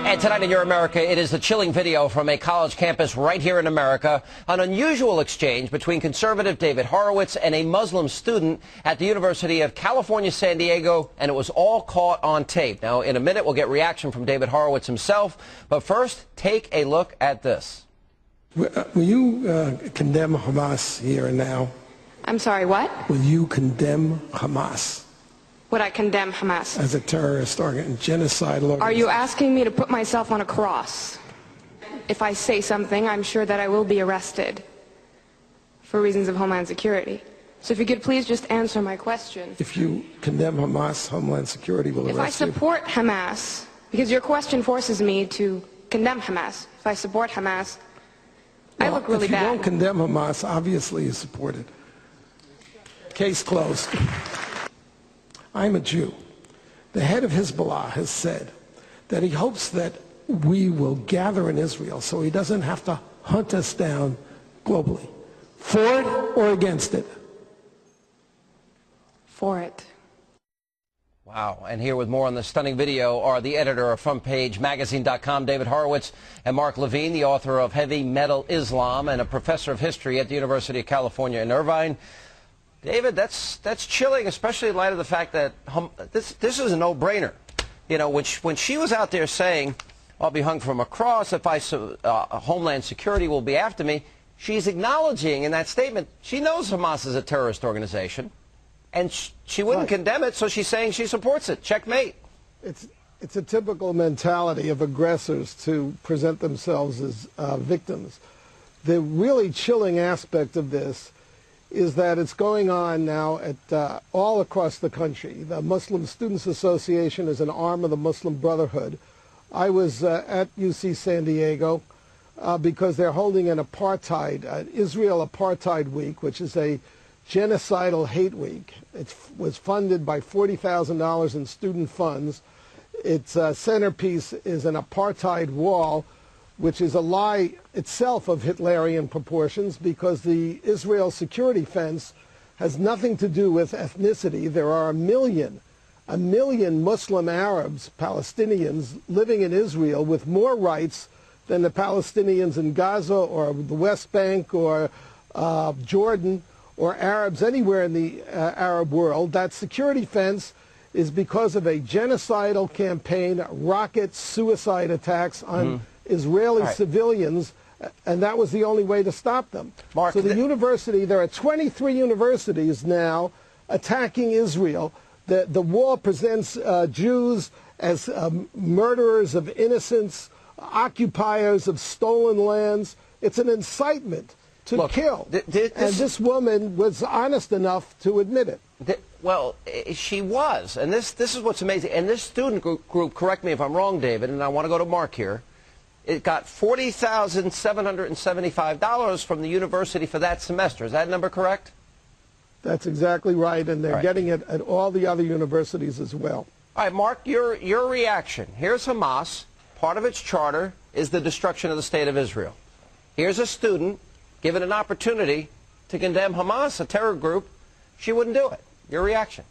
And tonight in Your America, it is a chilling video from a college campus right here in America. An unusual exchange between conservative David Horowitz and a Muslim student at the University of California, San Diego, and it was all caught on tape. Now, in a minute, we'll get reaction from David Horowitz himself. But first, take a look at this. Will you condemn Hamas here and now? I'm sorry, what? Will you condemn Hamas? Would I condemn Hamas? As a terrorist or genocidal organization? Are you asking me to put myself on a cross? If I say something, I'm sure that I will be arrested for reasons of Homeland Security. So if you could please just answer my question. If you condemn Hamas, Homeland Security will arrest you? If I support Hamas, because your question forces me to condemn Hamas. If I support Hamas, I look really bad. If you don't condemn Hamas, obviously you support it. Case closed. I'm a Jew. The head of Hezbollah has said that he hopes that we will gather in Israel so he doesn't have to hunt us down globally. For it or against it? For it. Wow. And here with more on this stunning video are the editor of FrontPageMagazine.com, David Horowitz, and Mark Levine, the author of Heavy Metal Islam and a professor of history at the University of California in Irvine. David, that's chilling, especially in light of the fact that this is a no-brainer. You know, when she was out there saying, I'll be hung from a cross if Homeland Security will be after me, she's acknowledging in that statement she knows Hamas is a terrorist organization, and she wouldn't condemn it, so she's saying she supports it. Checkmate. It's a typical mentality of aggressors to present themselves as victims. The really chilling aspect of this is that it's going on now at all across the country. The Muslim Students Association is an arm of the Muslim Brotherhood. I was at UC San Diego because they're holding an Israel Apartheid Week, which is a genocidal hate week. It was funded by $40,000 in student funds. Its centerpiece is an apartheid wall, which is a lie itself of Hitlerian proportions because the Israel security fence has nothing to do with ethnicity. There are a million Muslim Arabs, Palestinians, living in Israel with more rights than the Palestinians in Gaza or the West Bank or Jordan or Arabs anywhere in the Arab world. That security fence is because of a genocidal campaign, rocket suicide attacks on Israeli civilians, and that was the only way to stop them. Mark, so the university, there are 23 universities now attacking Israel. The wall presents Jews as murderers of innocents, occupiers of stolen lands. It's an incitement to kill. And this woman was honest enough to admit it. Well, she was, and this is what's amazing. And this student group, correct me if I'm wrong, David, and I want to go to Mark here, it got $40,775 from the university for that semester. Is that number correct? That's exactly right, and they're getting it at all the other universities as well. All right, Mark, your reaction. Here's Hamas. Part of its charter is the destruction of the State of Israel. Here's a student given an opportunity to condemn Hamas, a terror group. She wouldn't do it. Your reaction?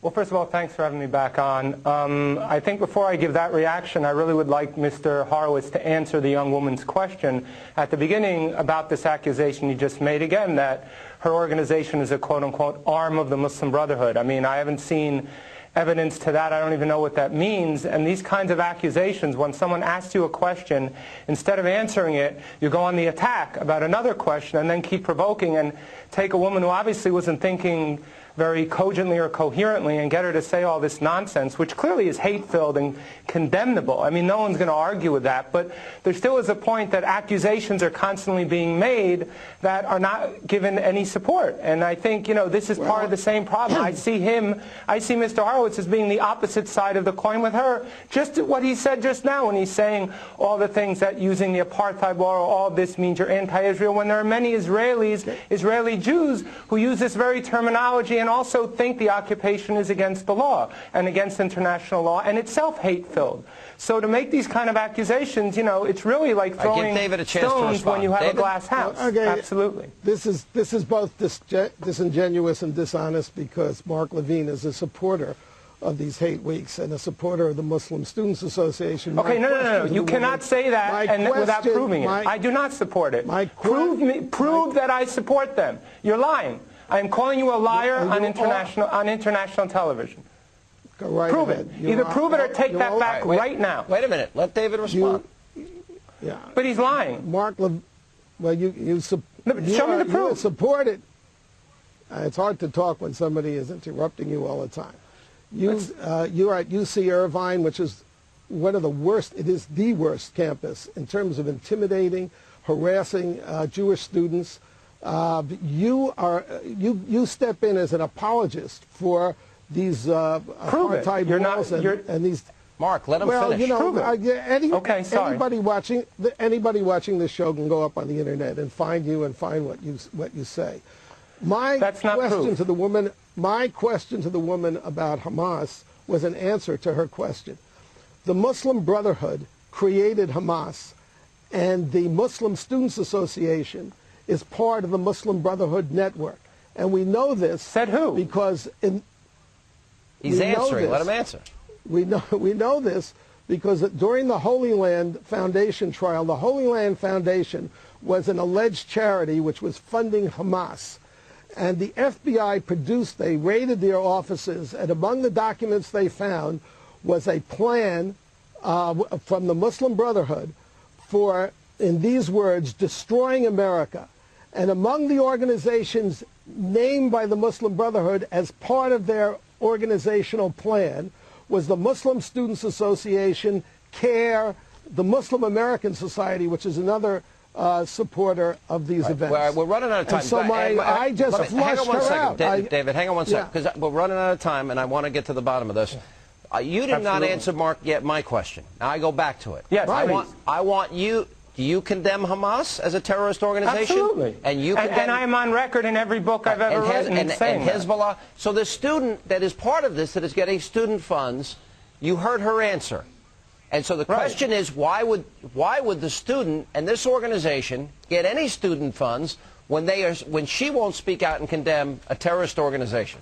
Well, first of all, thanks for having me back on. I think before I give that reaction, I really would like Mr. Horowitz to answer the young woman's question at the beginning about this accusation you just made, again, that her organization is a quote-unquote arm of the Muslim Brotherhood. I mean, I haven't seen evidence to that. I don't even know what that means. And these kinds of accusations, when someone asks you a question, instead of answering it, you go on the attack about another question and then keep provoking and take a woman who obviously wasn't thinking very cogently or coherently and get her to say all this nonsense, which clearly is hate-filled and condemnable. I mean, no one's going to argue with that, but there still is a point that accusations are constantly being made that are not given any support. And I think, you know, this is part of the same problem. I see Mr. Horowitz as being the opposite side of the coin with her. Just what he said just now when he's saying all the things that using the apartheid law or all this means you're anti-Israel, when there are many Israelis, Israeli Jews, who use this very terminology and also think the occupation is against the law and against international law and itself hate-filled. So to make these kind of accusations, you know, it's really like throwing stones when you have a glass house. Okay. Absolutely. This is both disingenuous and dishonest because Mark Levine is a supporter of these hate weeks and a supporter of the Muslim Students Association. Okay, no. You cannot say that without proving it. I do not support it. Prove that I support them. You're lying. I am calling you a liar on international television. Prove it. Either prove it or take that back right now. Wait a minute. Let David respond. But he's lying. Well, you show me the proof. You support it. It's hard to talk when somebody is interrupting you all the time. You are at UC Irvine, which is one of the worst. It is the worst campus in terms of intimidating, harassing Jewish students. You step in as an apologist for these apartheid laws and these. Mark, let him finish. Okay, sorry. Anybody watching this show can go up on the internet and find you and find what you say. My question to the woman about Hamas was an answer to her question. The Muslim Brotherhood created Hamas, and the Muslim Students Association is part of the Muslim Brotherhood network. And we know this. Said who? Because he's answering. Let him answer. We know this because during the Holy Land Foundation trial, the Holy Land Foundation was an alleged charity which was funding Hamas. And the FBI they raided their offices, and among the documents they found was a plan from the Muslim Brotherhood for, in these words, destroying America. And among the organizations named by the Muslim Brotherhood as part of their organizational plan was the Muslim Students Association, CARE, the Muslim American Society, which is another supporter of these events. Well, we're running out of time. And so I just flushed her out. David, hang on one second, because we're running out of time, and I want to get to the bottom of this. You did not answer, Mark, yet my question. Now I go back to it. Yes, I want you. Do you condemn Hamas as a terrorist organization? Absolutely. And you and I am on record in every book I've ever written saying and Hezbollah. So the student that is part of this, that is getting student funds, you heard her answer. And so the question is, why would the student and this organization get any student funds when she won't speak out and condemn a terrorist organization?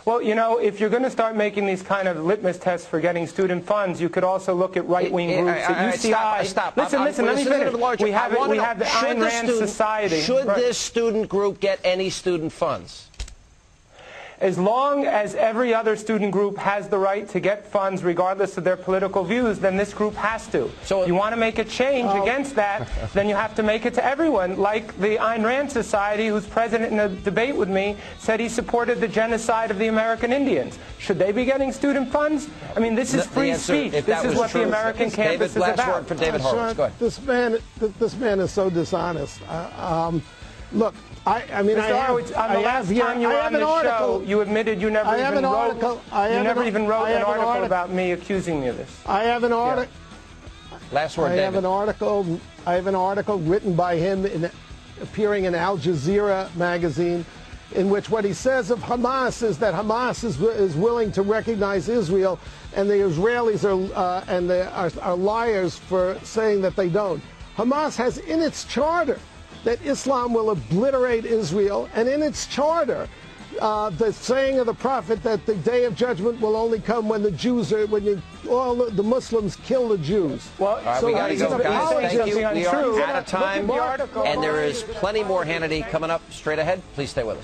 Well, you know, if you're going to start making these kind of litmus tests for getting student funds, you could also look at right-wing groups at UCI. Stop. Listen, let me finish. We have the Ayn Rand Society. Should this student group get any student funds? As long as every other student group has the right to get funds regardless of their political views, then this group has to. So if you want to make a change against that, then you have to make it to everyone, like the Ayn Rand Society, whose president in a debate with me said he supported the genocide of the American Indians. Should they be getting student funds? I mean, this is free speech. This is what the American campus is about. Last word for David Horowitz. Go ahead. This man is so dishonest. Look, I mean, Mr. Horowitz, on the last time you were on the show, you admitted you never even wrote an article about me accusing me of this. I have an article. Last word, David. I have an article written by him appearing in Al Jazeera magazine, in which what he says of Hamas is that Hamas is willing to recognize Israel, and the Israelis are liars for saying that they don't. Hamas has in its charter that Islam will obliterate Israel, and in its charter, the saying of the prophet that the day of judgment will only come when all the Muslims kill the Jews. Well, so we got to go, guys. Thank you. We are out of time, and there is plenty more Hannity coming up straight ahead. Please stay with us.